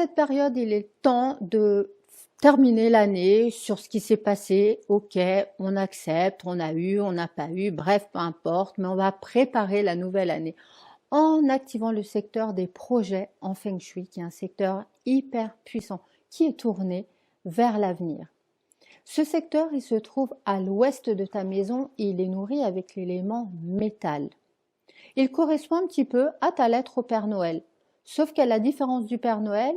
cette période, il est temps de terminer l'année sur ce qui s'est passé. Ok, on accepte, on a eu, on n'a pas eu, bref, peu importe, mais on va préparer la nouvelle année en activant le secteur des projets en Feng Shui, qui est un secteur hyper puissant, qui est tourné vers l'avenir. Ce secteur, il se trouve à l'ouest de ta maison et il est nourri avec l'élément métal. Il correspond un petit peu à ta lettre au Père Noël. Sauf qu'à la différence du Père Noël,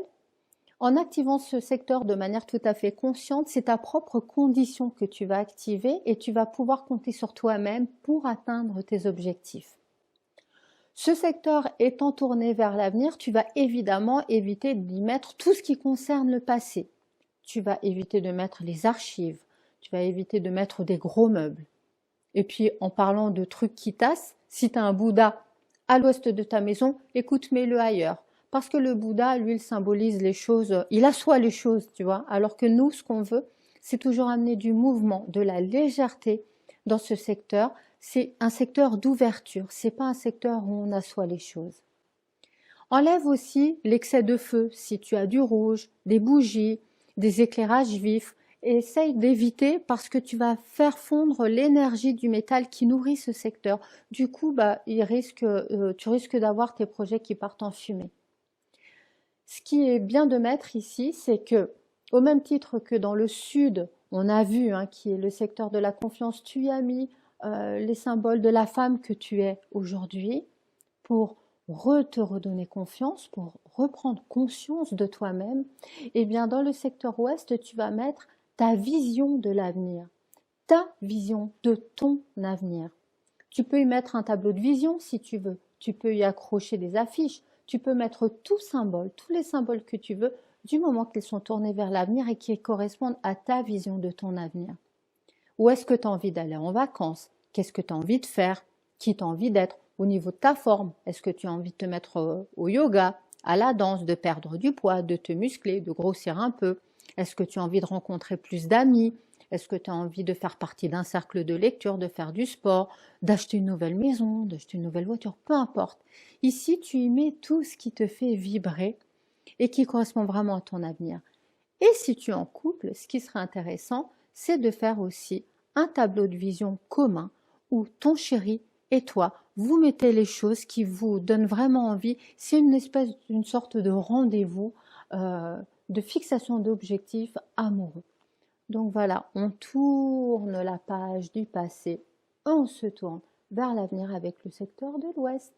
en activant ce secteur de manière tout à fait consciente, c'est ta propre condition que tu vas activer et tu vas pouvoir compter sur toi-même pour atteindre tes objectifs. Ce secteur étant tourné vers l'avenir, tu vas évidemment éviter d'y mettre tout ce qui concerne le passé. Tu vas éviter de mettre les archives, tu vas éviter de mettre des gros meubles. Et puis, en parlant de trucs qui tassent, si tu as un Bouddha à l'ouest de ta maison, écoute, mets-le ailleurs. Parce que le Bouddha, lui, il symbolise les choses, il assoit les choses, tu vois. Alors que nous, ce qu'on veut, c'est toujours amener du mouvement, de la légèreté dans ce secteur. C'est un secteur d'ouverture, c'est pas un secteur où on assoit les choses. Enlève aussi l'excès de feu, si tu as du rouge, des bougies, des éclairages vifs. Et essaye d'éviter parce que tu vas faire fondre l'énergie du métal qui nourrit ce secteur. Du coup, tu risques d'avoir tes projets qui partent en fumée. Ce qui est bien de mettre ici, c'est que, au même titre que dans le sud, on a vu, qui est le secteur de la confiance, tu y as mis les symboles de la femme que tu es aujourd'hui pour te redonner confiance, pour reprendre conscience de toi-même. Et bien dans le secteur ouest, tu vas mettre ta vision de l'avenir, ta vision de ton avenir. Tu peux y mettre un tableau de vision si tu veux, tu peux y accrocher des affiches, tu peux mettre tous les symboles que tu veux, du moment qu'ils sont tournés vers l'avenir et qui correspondent à ta vision de ton avenir. Où est-ce que tu as envie d'aller en vacances? Qu'est-ce que tu as envie de faire? Qui tu as envie d'être? Au niveau de ta forme, est-ce que tu as envie de te mettre au yoga, à la danse, de perdre du poids, de te muscler, de grossir un peu? Est-ce que tu as envie de rencontrer plus d'amis? Est-ce que tu as envie de faire partie d'un cercle de lecture, de faire du sport, d'acheter une nouvelle maison, d'acheter une nouvelle voiture? Peu importe. Ici, tu y mets tout ce qui te fait vibrer et qui correspond vraiment à ton avenir. Et si tu es en couple, ce qui serait intéressant, c'est de faire aussi un tableau de vision commun où ton chéri et toi, vous mettez les choses qui vous donnent vraiment envie. C'est une sorte de rendez-vous, de fixation d'objectifs amoureux. Donc voilà, on tourne la page du passé, on se tourne vers l'avenir avec le secteur de l'Ouest.